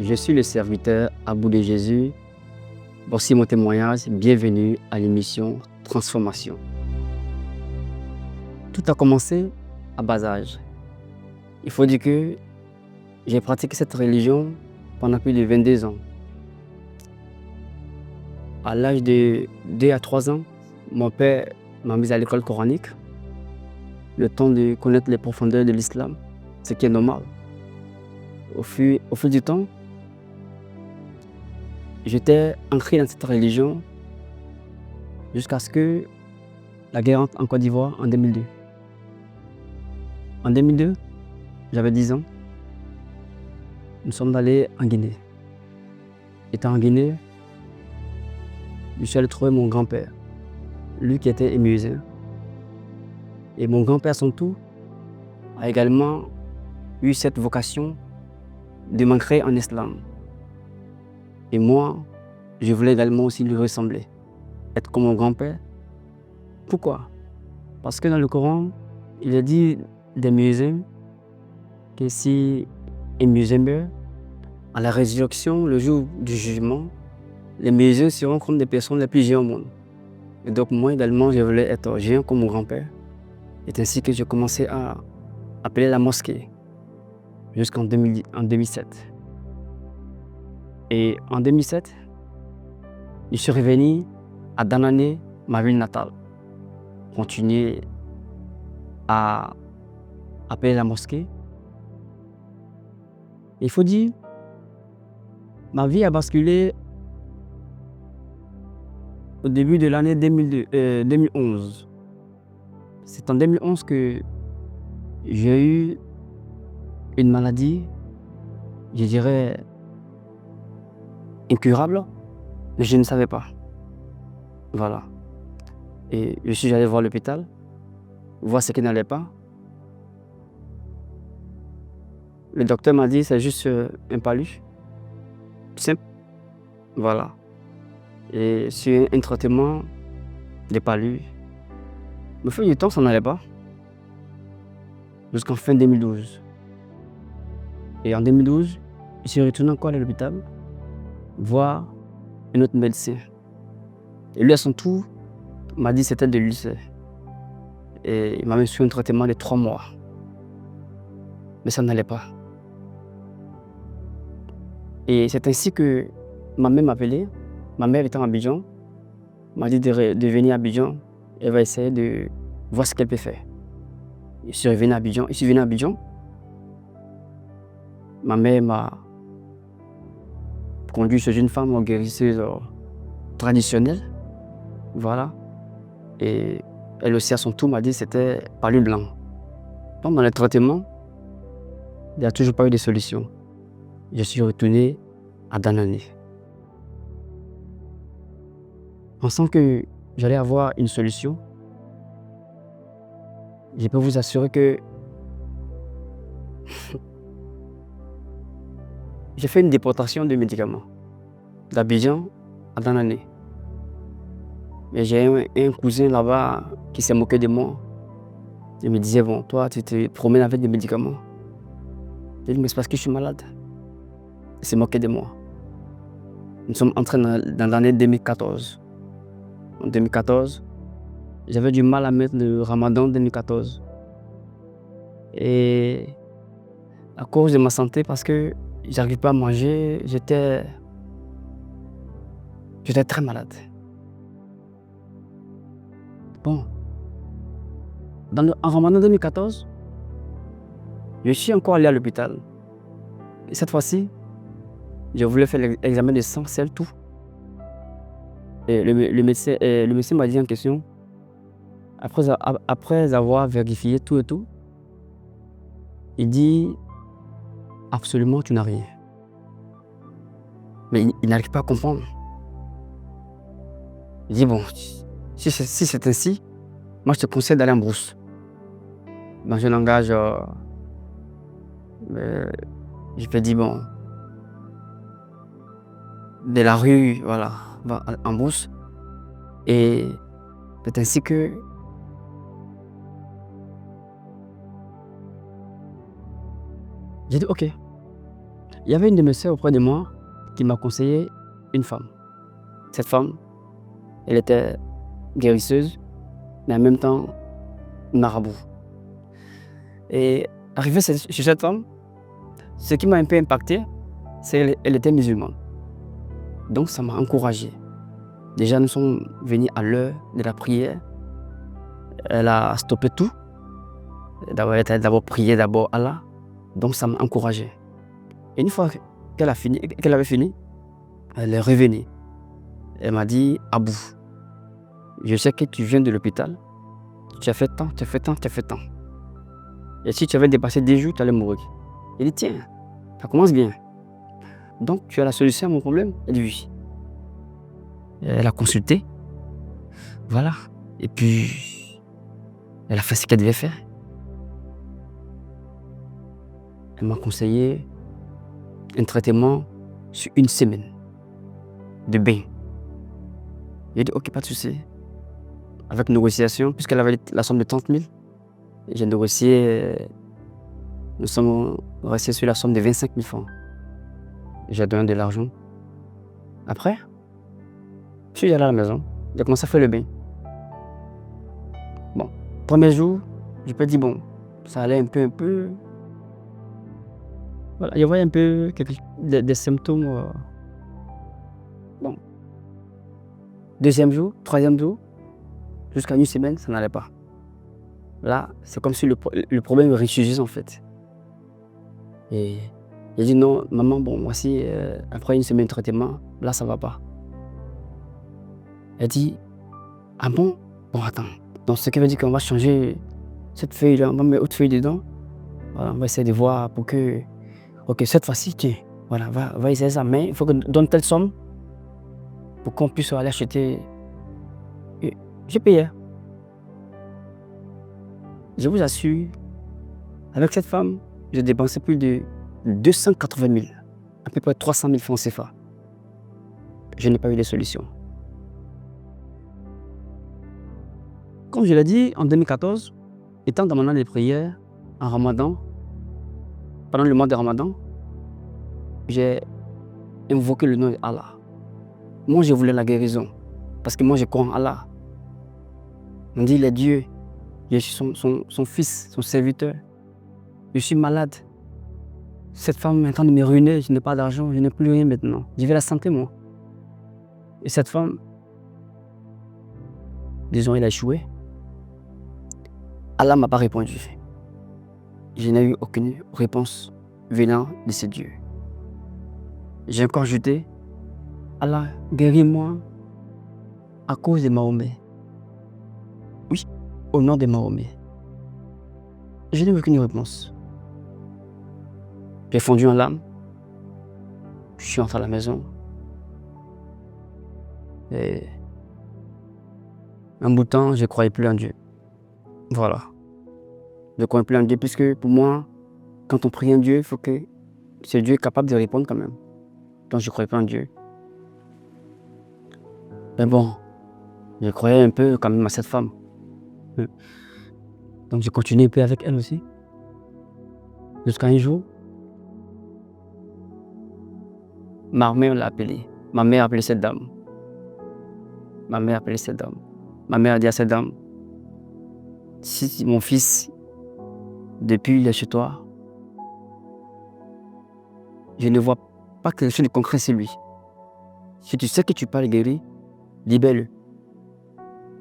Je suis le serviteur Abou de Jésus. Voici mon témoignage. Bienvenue à l'émission Transformation. Tout a commencé à bas âge. Il faut dire que j'ai pratiqué cette religion pendant plus de 22 ans. À l'âge de 2 à 3 ans, mon père m'a mis à l'école coranique. Le temps de connaître les profondeurs de l'islam, ce qui est normal. Au fil du temps, j'étais ancré dans cette religion jusqu'à ce que la guerre entre en Côte d'Ivoire en 2002. En 2002, j'avais 10 ans. Nous sommes allés en Guinée. Étant en Guinée, je suis allé trouver mon grand-père, lui qui était émusée. Et mon grand-père, son tour, a également eu cette vocation de m'ancrer en islam. Et moi, je voulais également aussi lui ressembler, être comme mon grand-père. Pourquoi? Parce que dans le Coran, il est dit des musulmans que si un musulman meurt, à la résurrection, le jour du jugement, les musulmans seront comme des personnes les plus géantes au monde. Et donc moi également, je voulais être géant comme mon grand-père. C'est ainsi que j'ai commencé à appeler la mosquée jusqu'en 2007. Et en 2007, je suis revenu à Danané, ma ville natale, continuer à appeler la mosquée. Il faut dire, ma vie a basculé au début de l'année 2011. C'est en 2011 que j'ai eu une maladie, je dirais, incurable, mais je ne savais pas. Voilà. Et je suis allé voir l'hôpital, voir ce qui n'allait pas. Le docteur m'a dit c'est juste un palu, simple. Voilà. Et sur un traitement de palu, au fil du temps, ça n'allait pas. Jusqu'en fin 2012. Et en 2012, je suis retourné encore à l'hôpital, voir un autre médecin. Et lui, à son tour, m'a dit que c'était de l'ulcère. Et il m'a mis sur un traitement de 3 mois. Mais ça n'allait pas. Et c'est ainsi que ma mère m'a appelé. Ma mère étant à Abidjan, m'a dit de venir à Abidjan. Elle va essayer de voir ce qu'elle peut faire. Je suis venu à Abidjan. Ma mère m'a conduit chez une femme guérisseuse traditionnelle. Voilà. Et elle aussi, à son tour, m'a dit que c'était palu blanc. Donc, dans le traitement, il n'y a toujours pas eu de solution. Je suis retourné à Danané. Pensant que j'allais avoir une solution, je peux vous assurer que j'ai fait une déportation de médicaments d'Abidjan à Danané. Mais j'ai un cousin là-bas qui s'est moqué de moi. Il me disait, bon, toi, tu te promènes avec des médicaments. J'ai dit, mais c'est parce que je suis malade. Il s'est moqué de moi. Nous sommes entrés dans l'année 2014. En 2014, j'avais du mal à mettre le Ramadan 2014. Et à cause de ma santé, parce que j'arrivais pas à manger, j'étais très malade. Bon, en Ramadan 2014, je suis encore allé à l'hôpital. Et cette fois-ci, je voulais faire l'examen de sang, sel, tout. Et le médecin m'a dit en question, après avoir vérifié tout et tout, il dit absolument tu n'as rien. Mais il n'arrive pas à comprendre. Il dit bon, si c'est ainsi, moi je te conseille d'aller en brousse. Dans un langage, je peux dire bon, de la rue, voilà, en brousse. Et c'est ainsi que j'ai dit ok. Il y avait une de mes sœurs auprès de moi qui m'a conseillé une femme. Cette femme, elle était guérisseuse, mais en même temps marabout. Et arrivé chez cette femme, ce qui m'a un peu impacté, c'est qu'elle était musulmane. Donc ça m'a encouragé. Déjà, nous sommes venus à l'heure de la prière. Elle a stoppé tout. D'abord prié d'abord Allah. Donc ça m'a encouragé. Et une fois qu'elle avait fini, elle est revenue. Elle m'a dit, Abou, je sais que tu viens de l'hôpital. Tu as fait tant, tu as fait tant, tu as fait tant. Et si tu avais dépassé 10 jours, tu allais mourir. Il dit, tiens, ça commence bien. Donc tu as la solution à mon problème? Elle dit oui. Elle a consulté. Voilà. Et puis, elle a fait ce qu'elle devait faire. Elle m'a conseillé un traitement sur 1 semaine de bain. J'ai dit, ok, pas de souci. Avec négociation, puisqu'elle avait la somme de 30 000, j'ai négocié, nous sommes restés sur la somme de 25 000 francs. J'ai donné de l'argent. Après, je suis allé à la maison, j'ai commencé à faire le bain. Bon, premier jour, je peux dire, bon, ça allait un peu. Voilà, je voyais un peu des symptômes. Bon. Deuxième jour, troisième jour, jusqu'à 1 semaine, ça n'allait pas. Là, c'est comme si le problème ressurgissait en fait. Et j'ai dit non, maman, bon, voici, après 1 semaine de traitement, là, ça va pas. Elle dit, ah bon? Bon, attends. Donc, ce qui veut dire qu'on va changer cette feuille-là, on va mettre autre feuille dedans. Voilà, on va essayer de voir pour que, ok, cette fois-ci, tiens, voilà, va essayer ça, mais il faut que donne telle somme pour qu'on puisse aller acheter. Et j'ai payé. Je vous assure, avec cette femme, j'ai dépensé plus de 280 000, à peu près 300 000 francs CFA. Je n'ai pas eu de solution. Comme je l'ai dit, en 2014, étant dans mon année de prière, en Ramadan, pendant le mois de Ramadan, j'ai invoqué le nom d'Allah. Moi, je voulais la guérison, parce que moi, je crois en Allah. On dit, il est Dieu, je suis son fils, son serviteur. Je suis malade. Cette femme est en train de me ruiner, je n'ai pas d'argent, je n'ai plus rien maintenant. Je vais la santé, moi. Et cette femme, disons, elle a échoué. Allah ne m'a pas répondu. Je n'ai eu aucune réponse venant de ce Dieu. J'ai encore jeté, Allah, guéris-moi à cause de Mahomet. Oui, au nom de Mahomet. Je n'ai eu aucune réponse. J'ai fondu en larmes. Je suis entré à la maison. Et un bout de temps, je ne croyais plus en Dieu. Voilà. Je ne croyais plus en Dieu puisque pour moi, quand on prie en Dieu, il faut que ce Dieu est capable de répondre quand même. Donc je ne croyais pas en Dieu. Mais bon, je croyais un peu quand même à cette femme. Donc j'ai continué un peu avec elle aussi. Jusqu'à un jour, ma mère l'a appelée. Ma mère a appelé cette dame. Ma mère a appelé cette dame. Ma mère a dit à cette dame, si mon fils, depuis il est chez toi, je ne vois pas quelque chose de concret sur lui. Si tu sais que tu parles guéri, libère-le.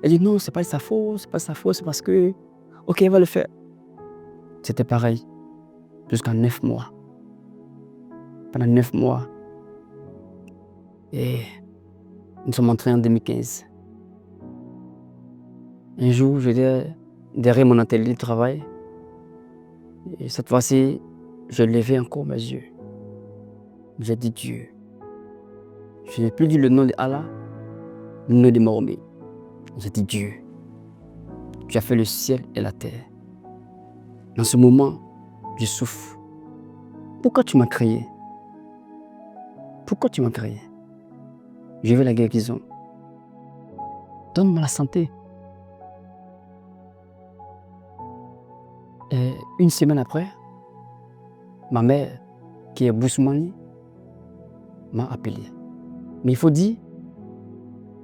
Elle dit non, c'est pas sa faute, c'est pas sa faute, c'est parce que, ok, elle va le faire. C'était pareil, jusqu'à 9 mois. Pendant 9 mois. Et nous sommes entrés en 2015. Un jour, j'étais derrière mon atelier de travail. Et cette fois-ci, je levais encore mes yeux. J'ai dit Dieu. Je n'ai plus dit le nom de Allah, le nom de Mahomet. J'ai dit Dieu. Tu as fait le ciel et la terre. Dans ce moment, je souffre. Pourquoi tu m'as créé? Pourquoi tu m'as créé? Je veux la guérison. Donne-moi la santé. Et 1 semaine après, ma mère qui est Bousmani, m'a appelé. Mais il faut dire,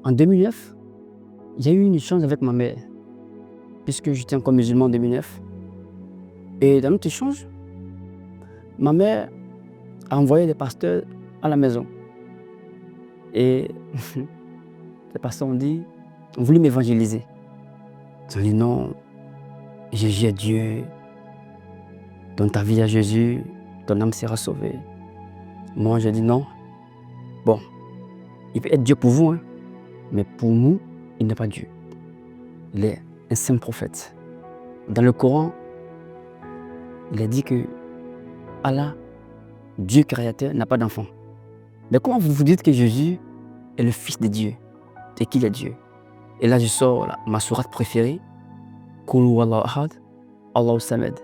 en 2009, il y a eu une échange avec ma mère, puisque j'étais encore musulman en 2009. Et dans notre échange, ma mère a envoyé des pasteurs à la maison. Et les pasteurs ont voulu m'évangéliser. Ils ont dit non, Jésus est Dieu, donne ta vie à Jésus, ton âme sera sauvée. Moi, j'ai dit non. Bon, il peut être Dieu pour vous, hein, mais pour nous, il n'est pas Dieu. Il est un saint prophète. Dans le Coran, il est dit que Allah, Dieu créateur, n'a pas d'enfant. Mais comment vous vous dites que Jésus est le Fils de Dieu et qu'il est Dieu? Et là, je sors ma sourate préférée. Qul huwallahu ahad, Allahu samad,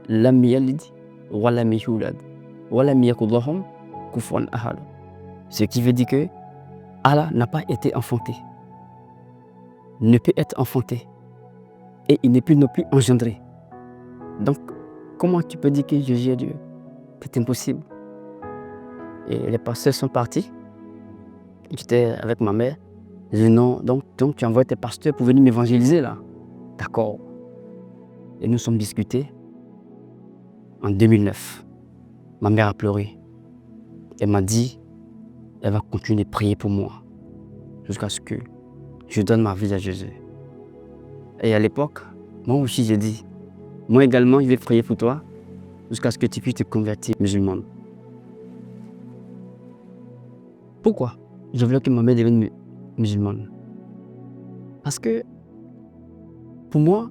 lam yalid wa lam yulad, wa lam yakul lahu kufuwan ahad. Ce qui veut dire que Allah n'a pas été enfanté, ne peut être enfanté, et il n'est plus non plus engendré. Donc, comment tu peux dire que Jésus est Dieu? C'est impossible. Et les pasteurs sont partis. J'étais avec ma mère. J'ai dit non, donc tu envoies tes pasteurs pour venir m'évangéliser là. D'accord. Et nous sommes discutés. En 2009, ma mère a pleuré. Elle m'a dit, elle va continuer de prier pour moi jusqu'à ce que je donne ma vie à Jésus. Et à l'époque, moi aussi j'ai dit, moi également je vais prier pour toi jusqu'à ce que tu puisses te convertir musulmane. Pourquoi je voulais que ma mère devienne musulmane? Parce que pour moi,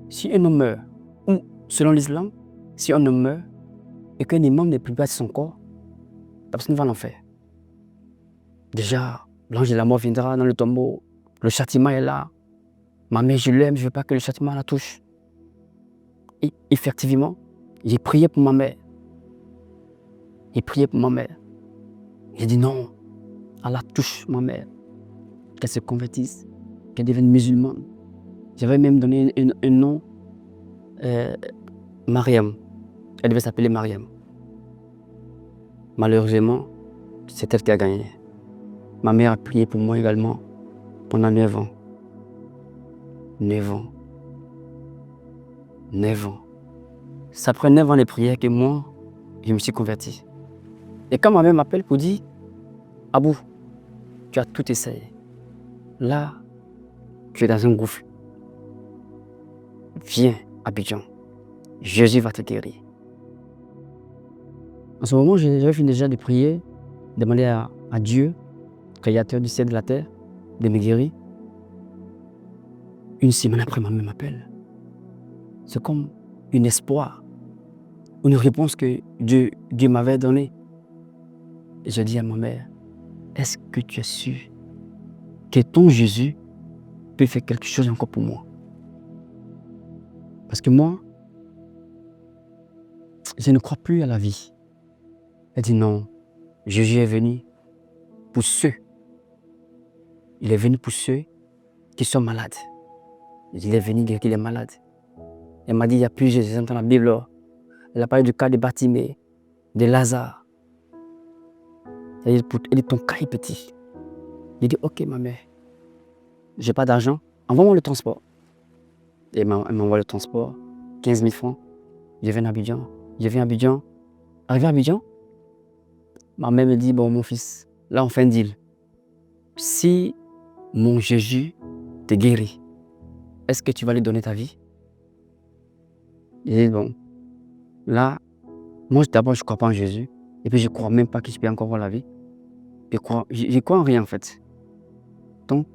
si un homme meurt, ou selon l'islam, si un homme meurt et qu'un imam ne prie pas de son corps, la personne va en enfer. Déjà, l'ange de la mort viendra dans le tombeau, le châtiment est là. Ma mère, je l'aime, je ne veux pas que le châtiment la touche. Et effectivement, j'ai prié pour ma mère. J'ai prié pour ma mère. J'ai dit non, Allah touche ma mère, qu'elle se convertisse, qu'elle devienne musulmane. J'avais même donné un nom, Mariam. Elle devait s'appeler Mariam. Malheureusement, c'est elle qui a gagné. Ma mère a prié pour moi également pendant 9 ans. 9 ans. 9 ans. C'est après 9 ans de prière que moi, je me suis converti. Et quand ma mère m'appelle pour dire, Abou, tu as tout essayé. Là, tu es dans un gouffre. Viens, Abidjan. Jésus va te guérir. En ce moment, j'avais fini déjà de prier, demander à Dieu, créateur du ciel et de la terre, de me guérir. Une semaine après, ma mère m'appelle. C'est comme un espoir, une réponse que Dieu m'avait donnée. Et je dis à ma mère, est-ce que tu es sûr que ton Jésus peut faire quelque chose encore pour moi? Parce que moi, je ne crois plus à la vie. Elle dit non, Jésus est venu pour ceux. Il est venu pour ceux qui sont malades. Il est venu guérir les malades. Elle m'a dit, il y a plusieurs exemples dans la Bible. Elle a parlé du cas de Bartimée, de Lazare. Elle dit, ton cas est petit. J'ai dit, ok ma mère, j'ai pas d'argent, envoie-moi le transport. Et elle m'envoie le transport, 15 000 francs. Je viens à Abidjan. Arrivé à Abidjan, ma mère me dit, bon mon fils, là on fait un deal. Si mon Jésus te guérit, est-ce que tu vas lui donner ta vie? J'ai dit, bon, là, moi d'abord je ne crois pas en Jésus. Et puis je ne crois même pas que je peux encore voir la vie. Je crois en rien en fait. Donc,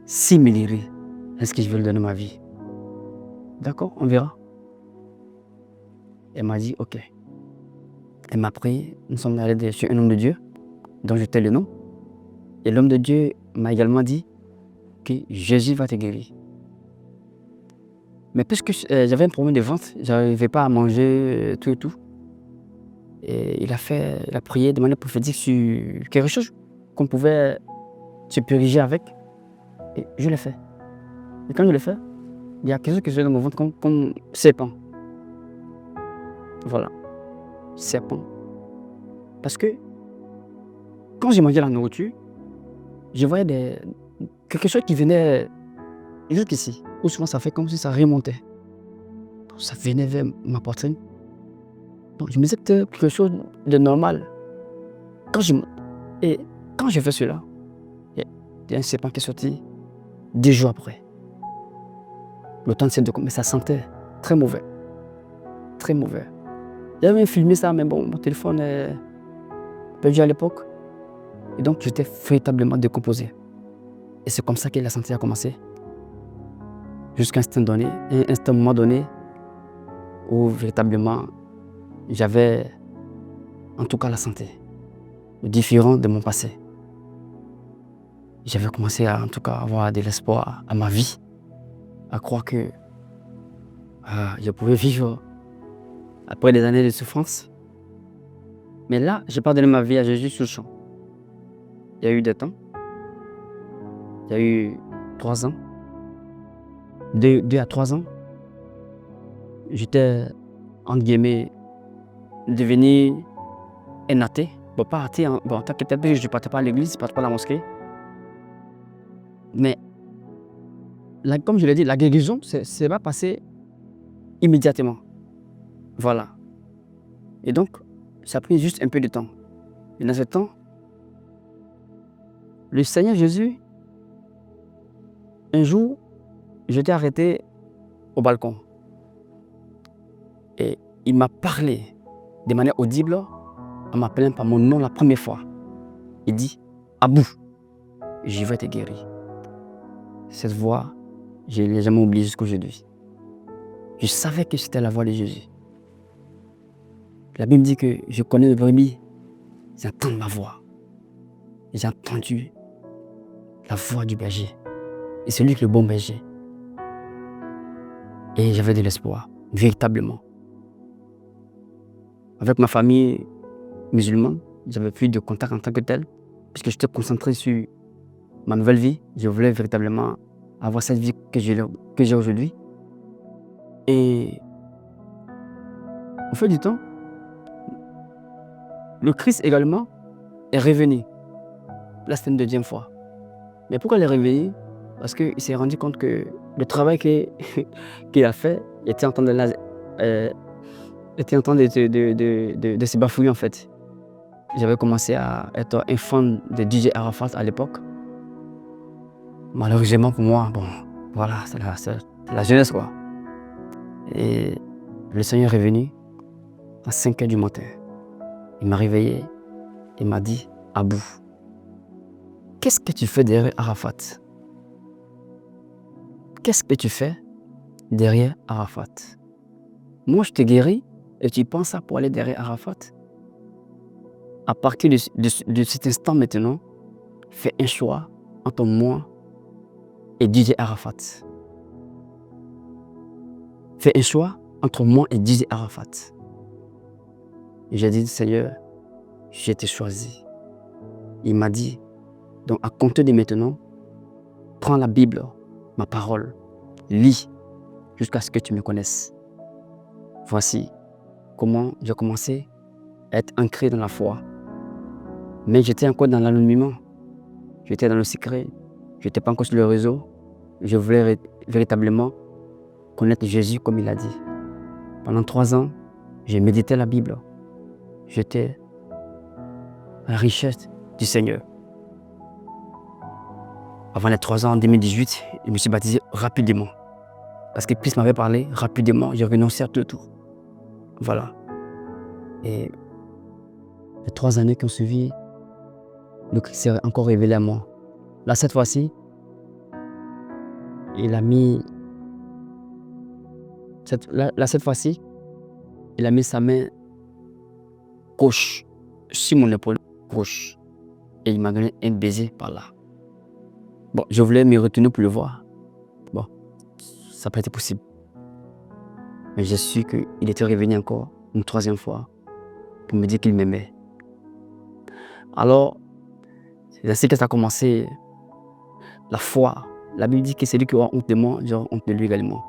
s'il me guérit, est-ce que je vais lui donner ma vie? D'accord, on verra. Elle m'a dit, ok. Elle m'a pris, nous sommes allés chez un homme de Dieu, dont je tais le nom. Et l'homme de Dieu m'a également dit que Jésus va te guérir. Mais puisque j'avais un problème de ventre, je n'arrivais pas à manger tout et tout. Et il a prié de manière prophétique sur quelque chose qu'on pouvait se puriger avec. Et je l'ai fait. Et quand je l'ai fait, il y a quelque chose qui se fait dans mon ventre comme serpent. Voilà. Serpent. Parce que quand j'ai mangé la nourriture, je voyais quelque chose qui venait jusqu'ici. Ou souvent ça fait comme si ça remontait. Ça venait vers ma poitrine. Donc je me disais que c'était quelque chose de normal. Et quand j'ai fait cela, il y a un serpent qui est sorti 10 jours après. Le temps de mais ça sentait très mauvais. Très mauvais. J'avais même filmé ça, mais bon, mon téléphone est perdu à l'époque. Et donc j'étais véritablement décomposé. Et c'est comme ça que la santé a commencé. Jusqu'à un moment donné, où véritablement j'avais en tout cas la santé, différent de mon passé. J'avais commencé à en tout cas avoir de l'espoir à ma vie, à croire que je pouvais vivre après des années de souffrance. Mais là, j'ai pas donné ma vie à Jésus sur le champ. Il y a eu des temps, il y a eu 3 ans, 2 à 3 ans, j'étais entre guillemets devenu un athée. Bon, pas athée, hein. Bon, t'inquiète pas, je ne partais pas à l'église, je ne partais pas à la mosquée. Mais comme je l'ai dit, la guérison, c'est pas passé immédiatement. Voilà. Et donc, ça a pris juste un peu de temps. Et dans ce temps, le Seigneur Jésus, un jour, j'étais arrêté au balcon. Et il m'a parlé de manière audible en m'appelant par mon nom la première fois. Il dit, Abou, je vais te guérir. Cette voix, je ne l'ai jamais oubliée jusqu'à aujourd'hui. Je savais que c'était la voix de Jésus. La Bible dit que je connais le brebis, j'entends ma voix. J'ai entendu la voix du berger. Et c'est lui qui est le bon berger. Et j'avais de l'espoir, véritablement. Avec ma famille musulmane, j'avais plus de contact en tant que tel, puisque j'étais concentré sur ma nouvelle vie. Je voulais véritablement avoir cette vie que j'ai aujourd'hui. Et au fil du temps, le Christ également est revenu. Là, c'était une deuxième fois. Mais pourquoi il est revenu? Parce qu'il s'est rendu compte que le travail qu'il a fait était en train de se bafouiller en fait. J'avais commencé à être un fan de DJ Arafat à l'époque. Malheureusement pour moi, bon, voilà, c'est la jeunesse quoi. Et le Seigneur est venu à 5 h du matin. Il m'a réveillé et m'a dit, Abou, qu'est-ce que tu fais derrière Arafat? Qu'est-ce que tu fais derrière Arafat? Moi, je te guéris et tu penses ça pour aller derrière Arafat? À partir de cet instant maintenant, fais un choix entre moi et DJ Arafat. Fais un choix entre moi et DJ Arafat. Et j'ai dit, Seigneur, j'ai été choisi. Il m'a dit, donc à compter de maintenant, prends la Bible, ma parole, lis jusqu'à ce que tu me connaisses. Voici comment j'ai commencé à être ancré dans la foi. Mais j'étais encore dans l'anonymat. J'étais dans le secret. Je n'étais pas encore sur le réseau. Je voulais véritablement connaître Jésus comme il a dit. Pendant 3 ans, j'ai médité la Bible. J'étais à la richesse du Seigneur. Avant les 3 ans, en 2018, je me suis baptisé rapidement. Parce que Christ m'avait parlé rapidement, j'ai renoncé à tout. Voilà. Et les 3 années qui ont suivi, le Christ s'est encore révélé à moi. Là, cette fois-ci, il a mis... cette fois-ci, il a mis sa main gauche sur mon épaule gauche. Et il m'a donné un baiser par là. Bon, je voulais me retenir pour le voir. Bon, ça n'a pas été possible. Mais j'ai su qu'il était revenu encore une 3e fois pour me dire qu'il m'aimait. Alors, c'est ainsi que ça a commencé. La foi. La Bible dit que celui qui aura honte de moi, j'aurai honte de lui également.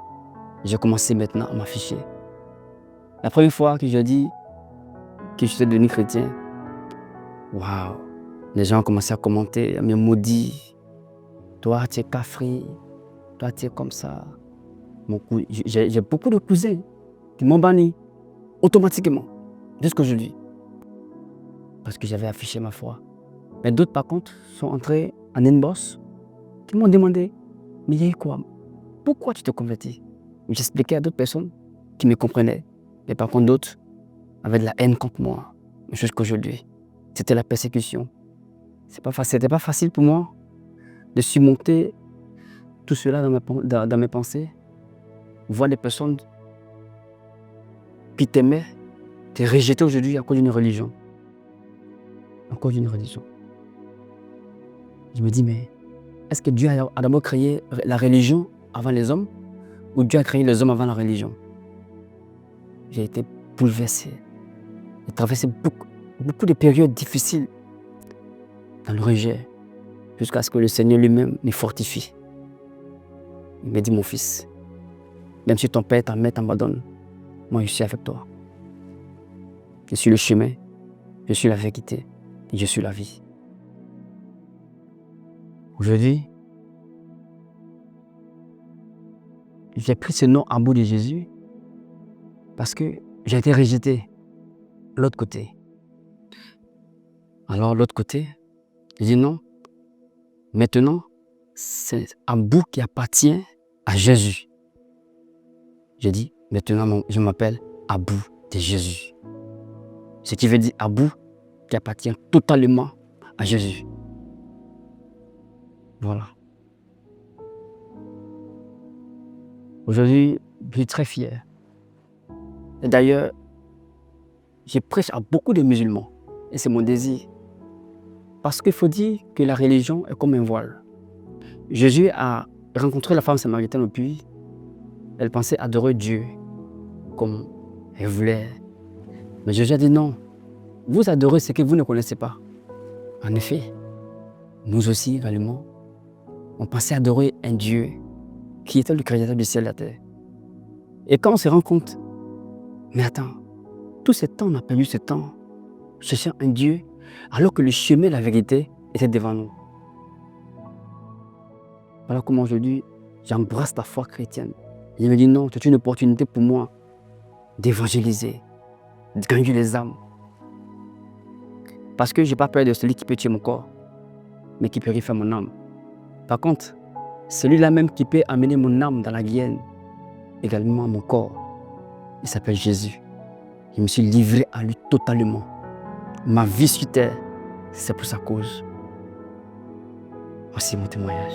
J'ai commencé maintenant à m'afficher. La première fois que j'ai dit que j'étais devenu chrétien, Waouh! Les gens ont commencé à commenter, à me maudire. Toi, tu es cafri. Toi, tu es comme ça. J'ai beaucoup de cousins qui m'ont banni automatiquement, jusqu'aujourd'hui, parce que j'avais affiché ma foi. Mais d'autres, par contre, sont entrés en inbox, qui m'ont demandé, mais il y a eu quoi? Pourquoi tu te convertis? J'expliquais à d'autres personnes qui me comprenaient. Mais par contre, d'autres avaient de la haine contre moi, jusqu'aujourd'hui. C'était la persécution. C'était pas facile pour moi de surmonter tout cela dans mes pensées. Voir des personnes qui t'aimaient te rejeter aujourd'hui à cause d'une religion. À cause d'une religion. Je me dis, mais est-ce que Dieu a d'abord créé la religion avant les hommes ou Dieu a créé les hommes avant la religion? J'ai été bouleversé. J'ai traversé beaucoup de périodes difficiles dans le rejet jusqu'à ce que le Seigneur lui-même me fortifie. Il m'a dit, mon fils, même si ton père, ta mère t'abandonnent, moi je suis avec toi. Je suis le chemin, je suis la vérité et je suis la vie. Aujourd'hui, j'ai pris ce nom en bout de Jésus parce que j'ai été rejeté de l'autre côté. Alors l'autre côté, j'ai dit non, maintenant c'est Abou qui appartient à Jésus. J'ai dit maintenant je m'appelle Abou de Jésus. Ce qui veut dire Abou qui appartient totalement à Jésus. Voilà. Aujourd'hui, je suis très fier. Et d'ailleurs, je prêche à beaucoup de musulmans. Et c'est mon désir. Parce qu'il faut dire que la religion est comme un voile. Jésus a rencontré la femme samaritaine au puits. Elle pensait adorer Dieu comme elle voulait. Mais Jésus a dit non. Vous adorez ce que vous ne connaissez pas. En effet, nous aussi également, on pensait adorer un Dieu qui était le créateur du ciel et de la terre. Et quand on se rend compte, mais attends, tout ce temps, on a perdu ce temps cherchant un Dieu alors que le chemin de la vérité était devant nous. Voilà comment aujourd'hui, j'embrasse la foi chrétienne. Et je me dis non, c'est une opportunité pour moi d'évangéliser, de gagner les âmes. Parce que je n'ai pas peur de celui qui peut tuer mon corps, mais qui peut refaire mon âme. Par contre, celui-là même qui peut amener mon âme dans la guienne, également mon corps, il s'appelle Jésus. Je me suis livré à lui totalement. Ma vie sur terre, c'est pour sa cause. Voici mon témoignage.